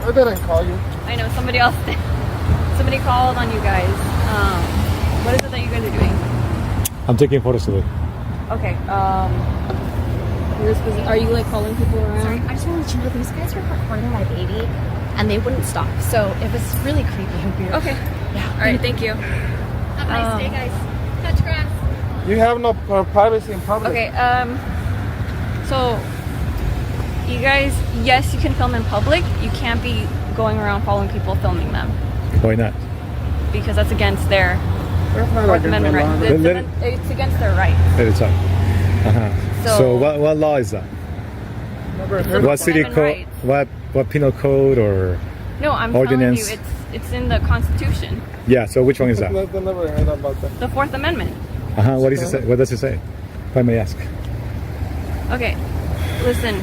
I didn't call you. I know somebody else did. Somebody called on you guys. What is it that you guys are doing? I'm taking photos today. Okay. Are you like calling people around? Sorry, I just want to let you know these guys were recording my baby, and they wouldn't stop. So it was really creepy and weird. Okay. Yeah. All right. Thank you. Have a nice day, guys. Touch grass. You have no privacy in public. Okay. So you guys, yes, you can film in public. You can't be going around following people, filming them, Why not? because that's against their That's not Fourth against Amendment the law. right. It's against their rights. Let it talk. So what law is that? Never heard What of city Amendment code? What penal code or? No, I'm Ordinance. telling you, it's in the Constitution. Yeah. So which one is that? I've never heard about that. The Fourth Amendment. What does it say? What does it say? If I may ask. Okay, listen.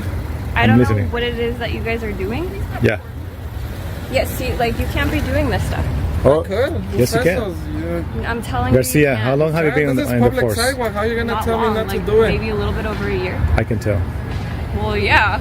I I'm don't listening. know what it is that you guys are doing. Yeah. Yes, see, like you can't be doing this stuff. Oh, Good. yes, you can. I'm telling Garcia, you. how long have you been This is on the public force? sidewalk. How are you gonna Not tell long, me not like to do it? maybe a little bit over a year. I can tell. Well, yeah,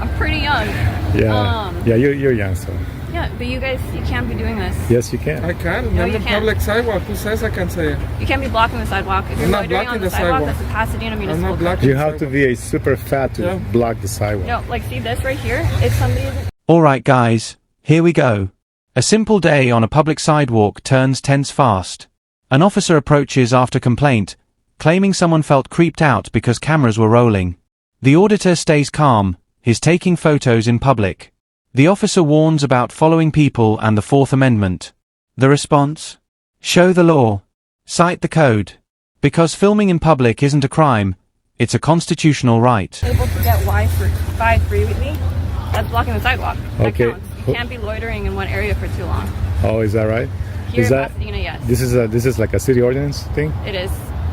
I'm pretty young. Yeah. Yeah, you're young, so Yeah, but you guys, you can't be doing this. yes, you can. I can. No, I'm you on can't. public sidewalk. Who says I can say it? You can't be blocking the sidewalk. If you're I'm not loitering blocking on the the sidewalk, sidewalk. that's the Pasadena I'm Municipal not Code. blocking. You have to be a super fat to Yeah. block the sidewalk. No, like see this right here? If somebody isn't Alright guys, here we go. A simple day on a public sidewalk turns tense fast. An officer approaches after complaint, claiming someone felt creeped out because cameras were rolling. The auditor stays calm, he's taking photos in public. The officer warns about following people and the Fourth Amendment. The response? Show the law. Cite the code. Because filming in public isn't a crime, it's a constitutional right. able to get Wi-Fi free with me, that's blocking the sidewalk. That Okay. counts. You can't be loitering in one area for too long. Oh, is that right? Here Is in that Pasadena, yes. this is like a city ordinance thing? It is.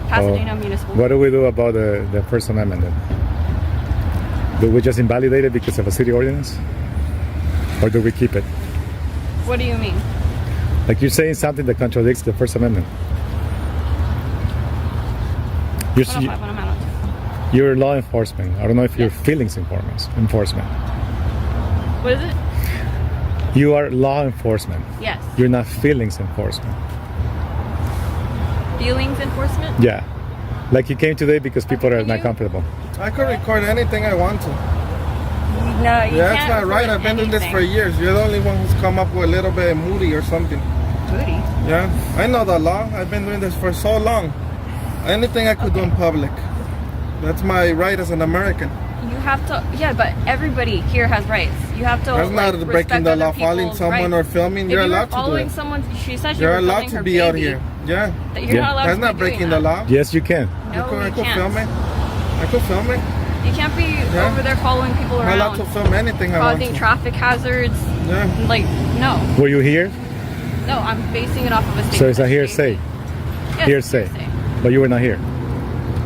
Pasadena Municipal. What do we do about the First Amendment then? Do we just invalidate it because of a city ordinance? Or do we keep it? What do you mean? Like you're saying something that contradicts the First Amendment. You're, 105 on a minute. you're law enforcement. I don't know if you're feelings enforcement. What is it? You are law enforcement. Yes. You're not feelings enforcement. Feelings enforcement? Yeah. Like you came today because people are Can not you- comfortable. I could record anything I want to. No, you Yeah, can't. that's not right. record I've been doing this for anything. years. You're the only one who's come up with a little bit moody or something. Booty. Yeah, I know the law. I've been doing this for so long. Anything I could do in public. That's my right as an American. You have to, yeah, but everybody here has rights. You have to. That's like, not respect breaking the other law. Following people's someone rights. or filming, If you're you were allowed to do following it. someone, she said You're were allowed filming to her be out baby, here. Yeah, That you're Yeah. not allowed that's to not be doing breaking the that. law. Yes, you can. No, I you could can't. film it. I could film it. You can't be over there following people I'm allowed around, to film anything I want causing to. traffic hazards. Yeah. Like, no, Were you here? no, I'm basing it off of a statement. So it's a that she hearsay. gave me. Yes, Hearsay. But you were not here.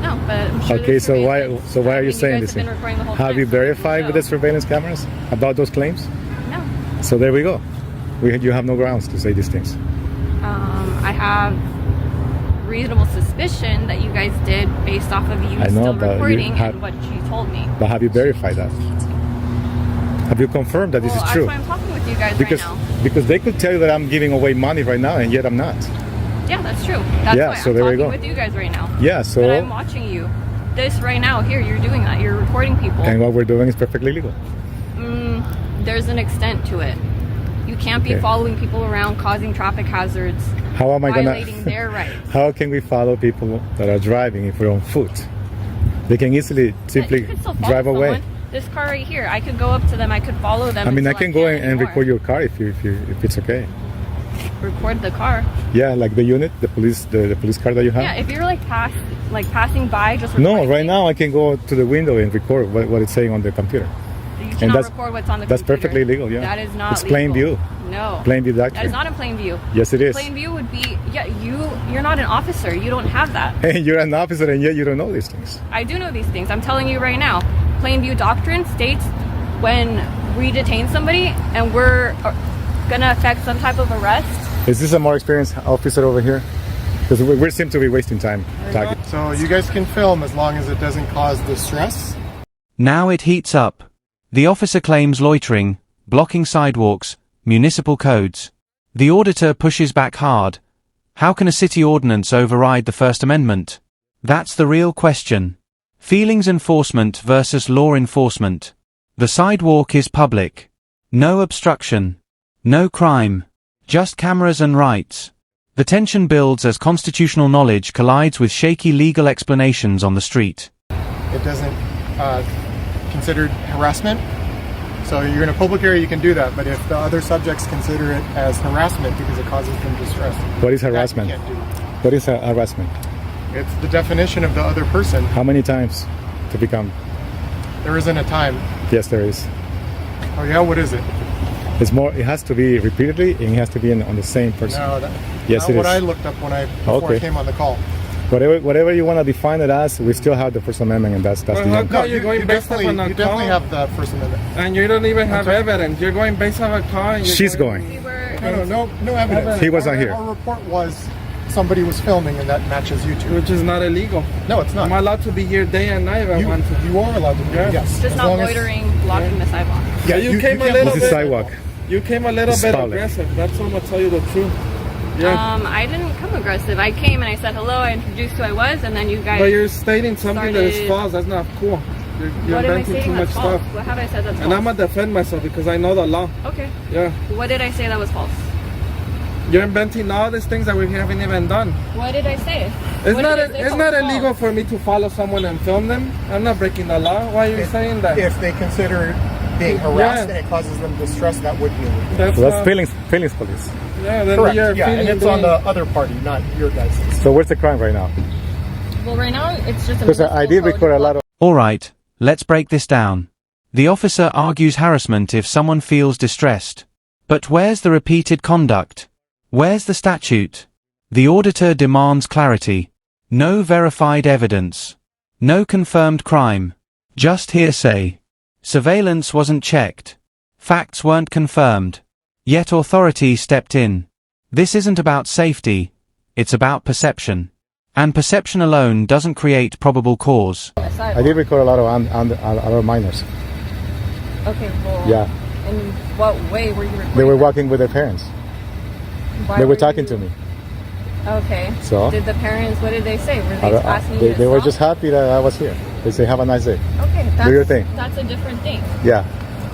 No, but I'm sure Okay, there's so why surveillance. so why are I you mean, saying guys this? have been recording the whole Have time, you so verified with the show. surveillance cameras about those claims? No. So there we go. You have no grounds to say these things. I have reasonable suspicion that you guys did based off of you I know, still but you recording have- and what you told me. But have you verified that? Have you confirmed that this Well, is true? that's why I'm talking with you guys Because right now. because they could tell you that I'm giving away money right now and yet I'm not. Yeah, that's true. That's Yeah, why so I'm there we talking go. with you guys right now. Yeah, so But I'm watching you. This right now, here, you're doing that. You're recording people. and what we're doing is perfectly legal. There's an extent to it. You can't be Okay. following people around, causing traffic hazards, How am I violating gonna their rights. How can we follow people that are driving if we're on foot? They can easily simply You could still follow drive away. someone. This car right here, I could go up to them, I could follow them. I mean, I until can go can't and anymore. record your car if it's okay. Record the car. Yeah, like the unit, the police car that you have. Yeah, if you're like passing by, just No, recording right things, now I can go to the window and record what it's saying on the computer. you cannot that's- record what's on the That's computer. perfectly legal, yeah. That is not It's plain legal. view. No. Plain view That doctrine. is not in plain view. Yes, it is. Plain view would be, yeah, you're not an officer. You don't have that. And you're an officer and yet you don't know these things. I do know these things. I'm telling you right now. Plain view doctrine states when we detain somebody and we're gonna affect some type of arrest. Is this a more experienced officer over here? Because we seem to be wasting time talking. So you guys can film as long as it doesn't cause distress. Now it heats up. The officer claims loitering, blocking sidewalks, municipal codes. The auditor pushes back hard. How can a city ordinance override the First Amendment? That's the real question. Feelings enforcement versus law enforcement. The sidewalk is public. No obstruction. No crime. Just cameras and rights. The tension builds as constitutional knowledge collides with shaky legal explanations on the street. It doesn't consider harassment. So you're in a public area, you can do that. But if the other subjects consider it as harassment because it causes them distress, What is that you harassment? can't do. What is harassment? It's the definition of the other person. How many times to become? There isn't a time. Yes, there is. Oh yeah, what is it? It's more. It has to be repeatedly, and it has to be on the same person. No, Yes, not it what is. I looked up before Okay. I came on the call. Whatever you want to define it as, we still have the First Amendment, and that's Well, the how end. come you're going based off on a you definitely call, have the First Amendment. and you don't even have evidence? You're going based off a call. And you're She's going. We were. No evidence. He was not here. Our report was somebody was filming, and that matches YouTube. which is not illegal. No, it's not. I'm allowed to be here day and night if I want to. You are allowed to do Yeah. it, yes. Just as not long as- loitering, blocking the sidewalk. Yeah, You came a can't little This block is bit- sidewalk. You came a little It's bit public. aggressive. That's all I'm gonna tell you the truth. Yeah. I didn't come aggressive. I came and I said hello. I introduced who I was, and then you guys. But you're stating something that is started- false. That's not cool. You're what am I inventing too saying much that's false? stuff. What have I said that's And false? I'm gonna defend myself because I know the law. Okay. Yeah. What did I say that was false? You're inventing all these things that we haven't even done. What did I say? It's What not did I say it's that not was illegal false? for me to follow someone and film them. I'm not breaking the law. Why are you saying that? If they consider being harassed Yeah. and it causes them distress, that would be illegal. That's So that's not- feelings police. Yeah, then Correct. you're Yeah, and feeling it's on the doing- other party, not your guys'. So where's the crime right now? Well, right now it's just a Because I did municipal record a code. lot of. Alright, let's break this down. The officer argues harassment if someone feels distressed. But where's the repeated conduct? Where's the statute? The auditor demands clarity. No verified evidence. No confirmed crime. Just hearsay. Surveillance wasn't checked. Facts weren't confirmed. Yet authority stepped in. This isn't about safety. It's about perception. And perception alone doesn't create probable cause. A I sidewalk. did record a lot of minors. Okay, well. Yeah, In what way were you recording? they were them? walking with their parents. Why They were were talking you- to me. Okay. So? Did the parents? What did they say? Were I they don't- asking you They, to they were stop? just happy that I was here. They say, "Have a nice day." Okay. Do your thing. That's a different thing. Yeah.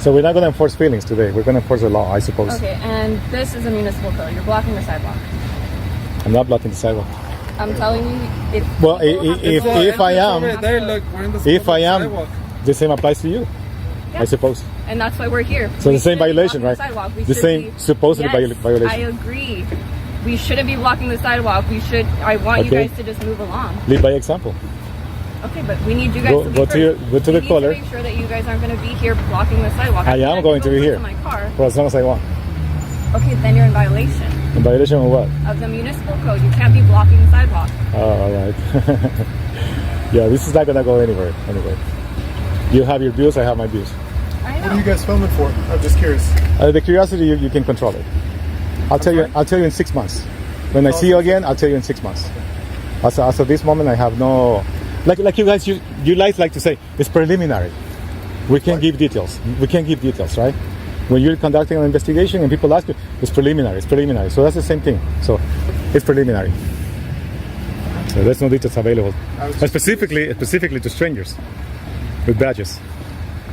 So we're not going to enforce feelings today. We're going to enforce the law, I suppose. Okay, and this is a municipal code. You're blocking the sidewalk. I'm not blocking the sidewalk. I'm telling you, if Well, people have to if- go- if I am- Over there, look, we're in the If I am, sidewalk. the same applies to you, I Yeah. suppose. and that's why we're here. So We the same shouldn't be violation, blocking right? The, sidewalk. We The should same be- supposedly yes, violation. I agree. We shouldn't be blocking the sidewalk. We should. I want you Okay. guys to just move along. Lead by example. Okay, but we need you guys Go- to be go to your- first. go to We the need caller. To make sure that you guys aren't going to be here blocking the sidewalk. I am can't going to go be to here. My car. For as long as I want. Okay, then you're in violation In violation of what? of the municipal code. You can't be blocking the sidewalk. Oh, all right. Yeah, this is not going to go anywhere. Anyway, you have your views, I have my views. I What are know. you guys filming for? I'm just curious. The curiosity, you can control it. I'll tell you. I'll tell you in 6 months. When I see you again, I'll tell you in 6 months. As of this moment, I have no. Like you guys, you guys like to say it's preliminary. We can't give details. We can't give details, right? When you're conducting an investigation and people ask you, it's preliminary. It's preliminary. So that's the same thing. So it's preliminary. So there's no details available. And specifically to strangers with badges.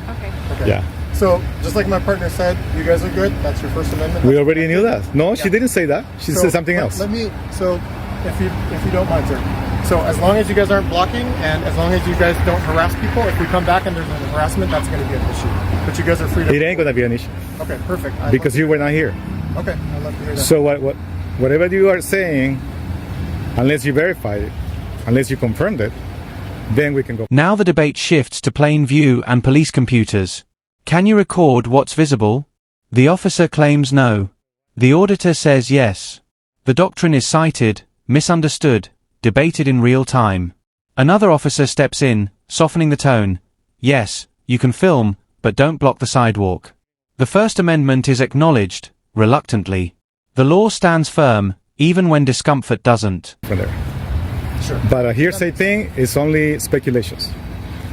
Okay. Okay. Yeah. So, just like my partner said, you guys are good. That's your First Amendment. We That's already knew that. No, she Yeah. didn't say that. She So, said something else. Let me. So, if you don't mind, sir. So, as long as you guys aren't blocking, and as long as you guys don't harass people, if we come back and there's an harassment, that's going to be an issue. But you guys are free to. It ain't gonna be an issue Okay, perfect. I'd because love you were not here. to- Okay, I'd love to hear that. So whatever you are saying, unless you verify it, unless you confirmed it, then we can go. Now the debate shifts to plain view and police computers. Can you record what's visible? The officer claims no. The auditor says yes. The doctrine is cited, misunderstood, debated in real time. Another officer steps in, softening the tone. Yes, you can film, but don't block the sidewalk. The First Amendment is acknowledged, reluctantly. The law stands firm, even when discomfort doesn't. From there. Sure. But a hearsay thing is only speculations.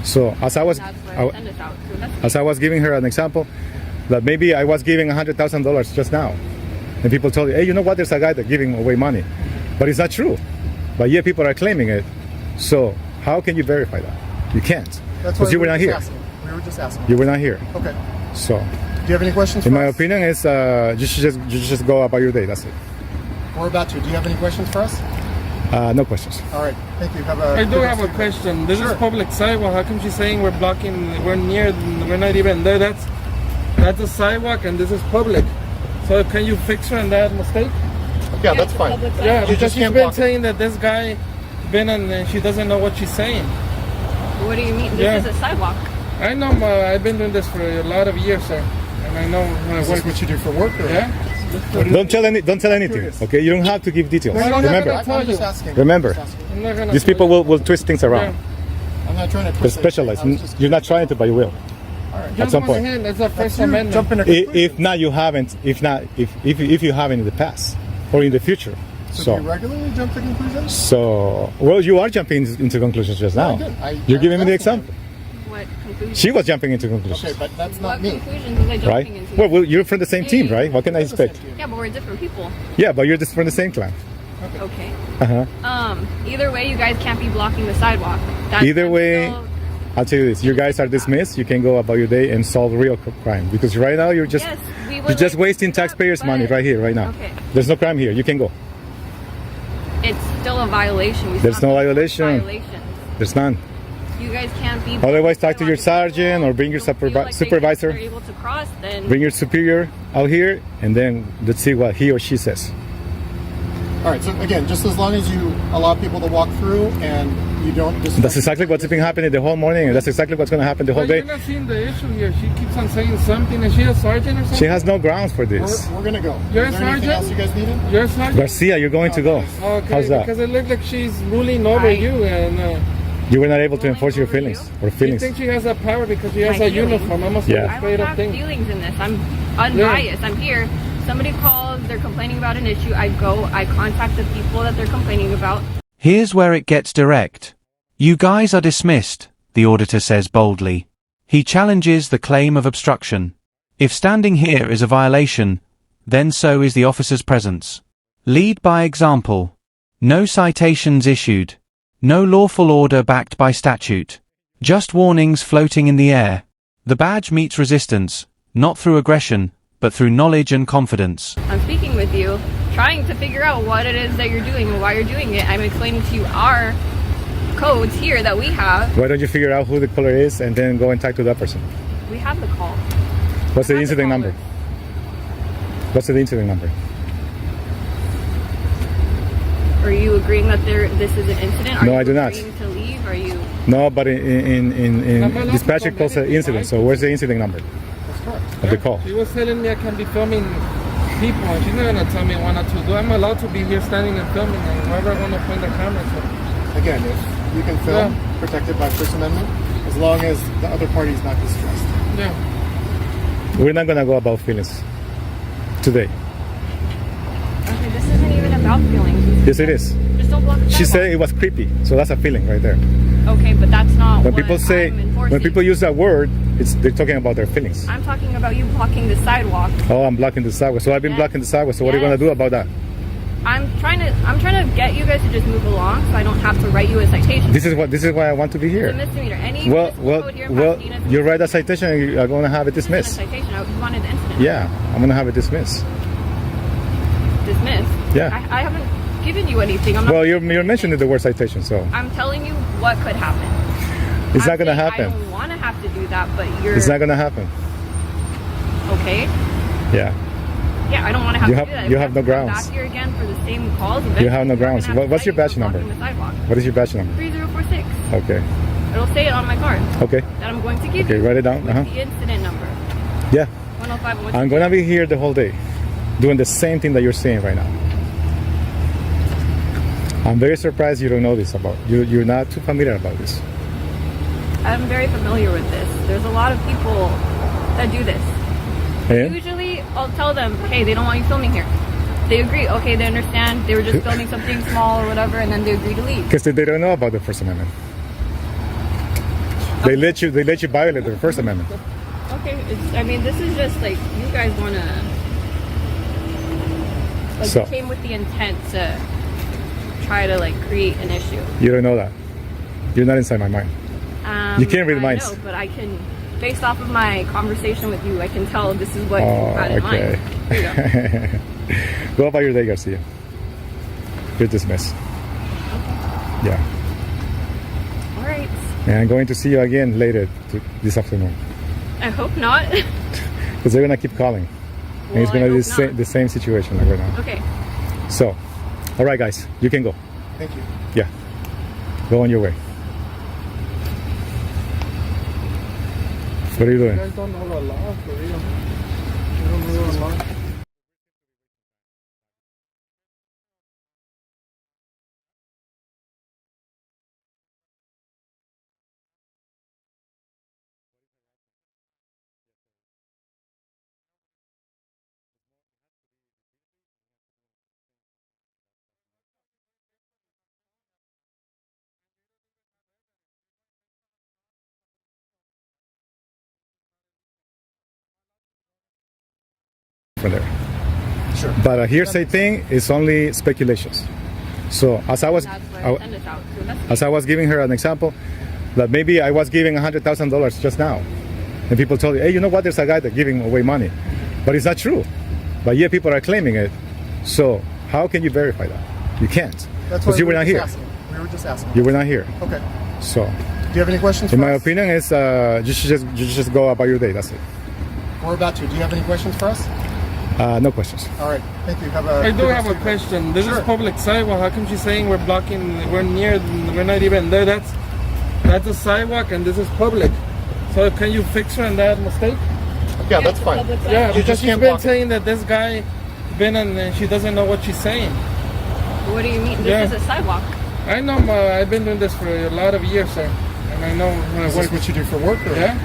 So as I was, That's what I send us out to investigate. as I was giving her an example, that maybe I was giving $100,000 just now, and people told you, hey, you know what? There's a guy that's giving away money, but it's not true. But yet people are claiming it. So how can you verify that? You can't, That's why because you were not here. We were just asking. You were not here. Okay. So, Do you have any questions in for my us? opinion, is you should just go about your day. That's it. We're about to. Do you have any questions for us? No questions. All right. Thank you. Have a I do good have rest a of your day. question. This Sure. is public sidewalk. How come she's saying we're blocking? We're near. We're not even there. That's a sidewalk, and this is public. So can you fix her on that mistake? Yeah, that's fine. Yeah, You because just she's can't been block it. saying that this guy been and she doesn't know what she's saying. What do you mean? This Yeah. is a sidewalk. I know. I've been doing this for a lot of years, sir, and I know how it Is this works. what you do for work? Or? Yeah. Don't tell anything. Okay, you don't have to give details. No, you don't have to. Remember, I'm just asking. Remember. I'm just asking. I'm not gonna these people will twist things around. Yeah. I'm not trying to. They're twist anything. specialized. I was just You're not trying to, but you will. Jump At some on point. the hand. That's the First You Amendment. jump in a If not, you haven't. If you haven't in the past or in the future. So do you regularly jump to conclusions? So, well, you are jumping into conclusions just now. I did. You're I giving me the was asking example. What conclusions? She was jumping into conclusions, Okay, but that's What not me. conclusions was I jumping right? into? Well, you're from the same team, right? What can I expect? Yeah, but we're different people. Yeah, but you're just from the same clan. Okay. Uh-huh. Either way, you guys can't be blocking the sidewalk. That's Either way, still- I'll tell you this: you guys are dismissed. You can go about your day and solve real crime, because right now you're just Yes, we would you're just like to wasting do that, taxpayers' money but- right here, right now. Okay. There's no crime here. You can go. It's still a violation. We There's still no have to violation. Violations. There's none. You guys can't be. Otherwise, talk to your sergeant or bring your Don't feel like they supervisor. are able to cross, then Bring your superior out here, and then let's see what he or she says. All right. So again, just as long as you allow people to walk through and you don't just. That's exactly what's been happening the whole morning, and that's exactly what's going to happen the whole But day. you're not seeing the issue here. She keeps on saying something. Is she a sergeant or something? She has no grounds for this. We're gonna go. You're Is a there anything sergeant? else you guys needed? You're a sergeant? Garcia, you're going to go. Okay, How's that? because it looked like she's ruling over Right. you, and You were not able to Ruling enforce your over you? feelings or you feelings. think she has that power because she has My a feelings? uniform. Almost Yeah. like a I straight don't up have thing. feelings in this. I'm unbiased. I'm here. Somebody calls. They're complaining about an issue. I go. I contact the people that they're complaining about. Here's where it gets direct. You guys are dismissed, the auditor says boldly. He challenges the claim of obstruction. If standing here is a violation, then so is the officer's presence. Lead by example. No citations issued. No lawful order backed by statute. Just warnings floating in the air. The badge meets resistance, not through aggression, but through knowledge and confidence. I'm speaking with you, trying to figure out what it is that you're doing and why you're doing it. I'm explaining to you our codes here that we have. Why don't you figure out who the caller is and then go and talk to that person? We have the call. What's the Have the incident number? caller. What's the incident number? Are you agreeing that this is an incident? Are No, you I do not. agreeing to leave? Are you? No, but in I'm allowed dispatcher to calls an comment incident. if So I- where's the incident number That's correct. of the call? She was telling me I can be filming people, and she's not gonna tell me what not to do. I'm allowed to be here standing and filming, and wherever I want to point the camera. So. Again, if you can film, protected by First Amendment, as long as the other party is not distressed. Yeah. We're not gonna go about feelings today. Okay, this isn't even about feelings. Yes, it is. Just don't block the She sidewalk. said it was creepy, so that's a feeling right there. Okay, but that's not When what people say, I'm enforcing. when people use that word, they're talking about their feelings. I'm talking about you blocking the sidewalk. Oh, I'm blocking the sidewalk. So I've been Yes. blocking the sidewalk. So what are you gonna Yes. do about that? I'm trying to get you guys to just move along so I don't have to write you a citation. This is why I want to be It's a here. misdemeanor. Any Well, municipal code here in well, Pasadena is you write a citation, and you're gonna have it a dismissed. citation. I wanted the incident Yeah, I'm gonna have it dismissed. dismissed. Yeah. I haven't given you anything. I'm not. Well, you're mentioning the word citation, so I'm telling you what could happen. it's I'm not gonna saying happen. I don't want to have to do that, but you're It's not gonna happen. okay. Yeah, Yeah, I don't want to have You to have- do that. you If have I no have to come grounds. Back here again for the same calls. you have no eventually grounds. we're gonna have What's to your cite badge you for number? blocking the sidewalk. What is your badge number? 3046. Okay, It'll say it on my card okay, that I'm going to give okay. you. Write it down. With Uh-huh. the incident number. Yeah, 105. And what's I'm gonna be here the whole day, doing the same thing that you're saying right now. I'm very surprised you don't know this about. You're not too familiar about this. I'm very familiar with this. There's a lot of people that do this. And Usually, I'll tell them, hey, they don't want you filming here. They agree. Okay, they understand. They were just filming something small or whatever, and then they agree to leave. because they don't know about the First Amendment. They let you violate the First Amendment. Okay, I mean, this is just like, you guys want to, like, So- you came with the intent to try to, like, create an issue. You don't know that. You're not inside my mind. You can't read I minds. know, but I can, based off of my conversation with you, I can tell this is what you Oh, had in okay. mind. Here you go. Go about your day, Garcia. You're dismissed. Yeah. All right. And I'm going to see you again later this afternoon. I hope not. Because they're going to keep calling. And it's Well, going to I be hope not. the same situation like right now. Okay. So, all right, guys, you can go. Thank you. Yeah. Go on your way. What are you You doing? guys don't know the law, for real. You don't know the law. From there. Sure. But a hearsay thing is only speculations. So as I was, That's what I send us out to investigate. as I was giving her an example, that maybe I was giving $100,000 just now, and people told you, hey, you know what? There's a guy that's giving away money, but it's not true. But yet people are claiming it. So how can you verify that? You can't, That's why because you were not here. We were just asking. You were not here. Okay. So, Do you have any questions in for my us? opinion, is you should just go about your day. That's it. We're about to. Do you have any questions for us? No questions. All right. Thank you. Have a. I do good have a rest of your day. question. This Sure. is public sidewalk. How come she's saying we're blocking? We're near. We're not even there. That's a sidewalk, and this is public. So can you fix her on that mistake? Yeah, that's fine. Public side. Yeah, You because just she's can't been block it. saying that this guy been and she doesn't know what she's saying. What do you mean? This Yeah. is a sidewalk. I know. I've been doing this for a lot of years, sir, and I know when I Is work. this what you do for work? Or? Yeah.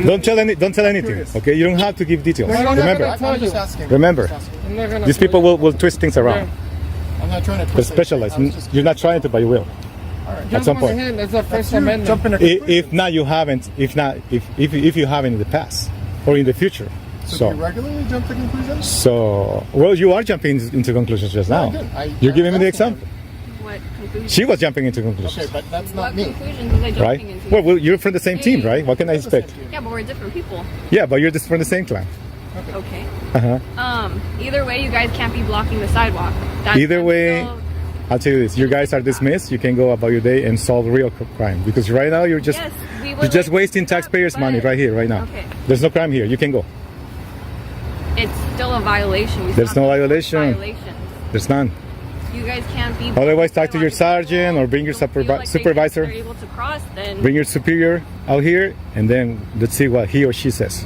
Don't tell anything. Okay, you don't have to give details. No, no, no, Remember, no, no. I'm just asking. Remember. Just asking. I'm not gonna. these people will twist things around. Yeah. I'm not trying to. They're twist anything. specialized. I was just- You're not trying to, but you will. Just some go point. ahead. That's the First You Amendment. jump in a If not, you haven't. If you haven't in the past or in the future. So do you regularly jump to conclusions? Well, you are jumping into conclusions just now. I did. You're giving me the I'm asking example. What conclusions? She was jumping into conclusions, Okay, but that's What not me. conclusions was I jumping right? into? Well, you're from the same team, right? What can I expect? Yeah, but we're different people. Yeah, but you're just from the same clan. Okay. Uh-huh. Either way, you guys can't be blocking the sidewalk. That's Either way, still- I'll tell you this: you guys are dismissed. You can go about your day and solve real crime because right now you're just Yes, we would you're just like to wasting do that, taxpayers' money but right here, right now. Okay. There's no crime here. You can go. It's still a violation. We There's still no have violation. Violations. There's none. You guys can't be. Otherwise, talk to your sergeant or bring your Don't feel like supervisor. They're able to cross, then Bring your superior out here, and then let's see what he or she says.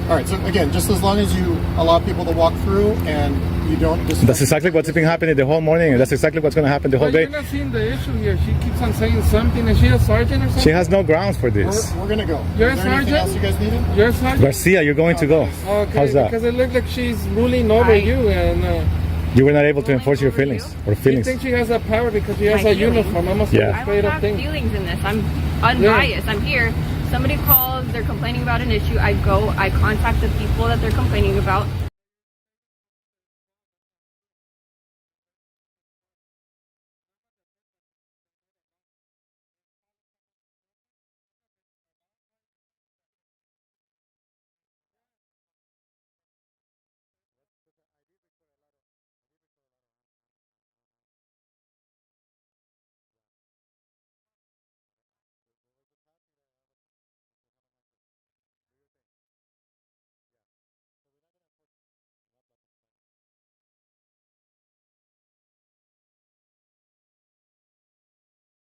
All right. So again, just as long as you allow people to walk through and you don't. That's exactly what's been happening the whole morning, and that's exactly what's going to happen the whole But day. you're not seeing the issue here. She keeps on saying something. Is she a sergeant or something? She has no grounds for this. We're gonna go. You're a Is there anything sergeant? else you guys needed? You're a sergeant. Garcia, you're going to go. Okay, How's that? because it looked like she's ruling over Right. you, and You were not able to Ruling enforce your over you? feelings or you feelings. think she has that power because she has My a feelings? uniform. I'm a Yeah. I straight don't up have thing. feelings in this. I'm unbiased. I'm here. Somebody calls, they're complaining about an issue. I go, I contact the people that they're complaining about.